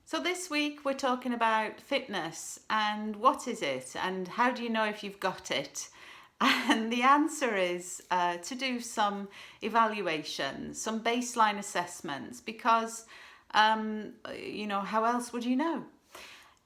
So this week we're talking about fitness and what is it and how do you know if you've got it? And the answer is to do some evaluations, some baseline assessments, because how else would you know?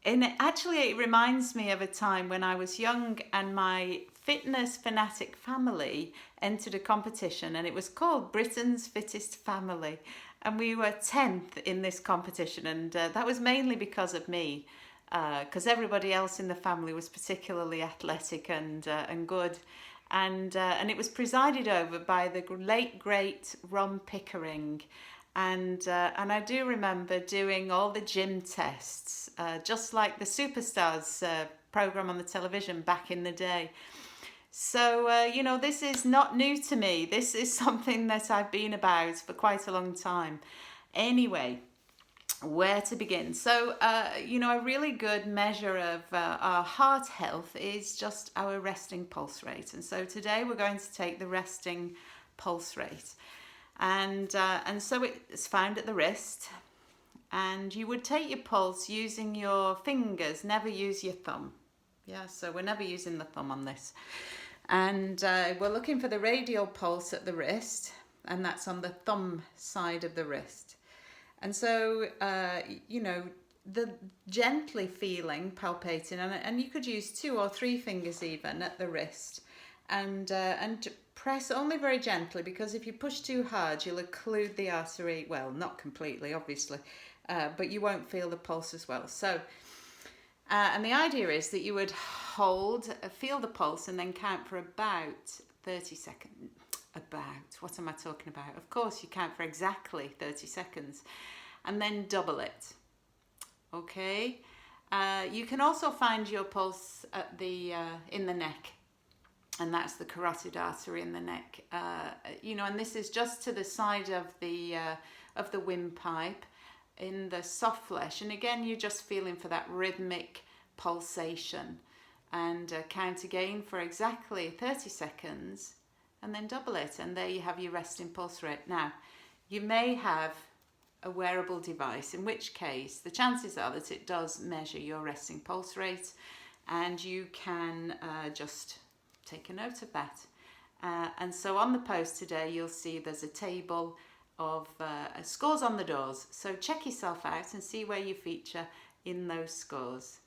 And it reminds me of a time when I was young and my fitness fanatic family entered a competition, and it was called Britain's Fittest Family, and we were 10th in this competition, and that was mainly because of me, because everybody else in the family was particularly athletic and good, and it was presided over by the late great Ron Pickering. And I do remember doing all the gym tests, just like the Superstars program on the television back in the day. So, this is not new to me. This is something that I've been about for quite a long time. Anyway, where to begin? So, a really good measure of our heart health is just our resting pulse rate. And so today we're going to take the resting pulse rate. And so it's found at the wrist, and you would take your pulse using your fingers, never use your thumb. Yeah, so we're never using the thumb on this. And we're looking for the radial pulse at the wrist, and that's on the thumb side of the wrist. And so, the gently feeling, palpating, and you could use 2 or 3 fingers even at the wrist, and press only very gently, because if you push too hard, you'll occlude the artery. Well, not completely, obviously, but you won't feel the pulse as well. So, and the idea is that you would feel the pulse, and then count for about 30 seconds. What am I talking about? Of course, you count for exactly 30 seconds, and then double it. Okay. You can also find your pulse at in the neck. And that's the carotid artery in the neck, and this is just to the side of the windpipe in the soft flesh. And again, you're just feeling for that rhythmic pulsation, and count again for exactly 30 seconds, and then double it. And there you have your resting pulse rate. Now, you may have a wearable device, in which case the chances are that it does measure your resting pulse rate, and you can just take a note of that. And so on the post today, you'll see there's a table of scores on the doors. So check yourself out and see where you feature in those scores.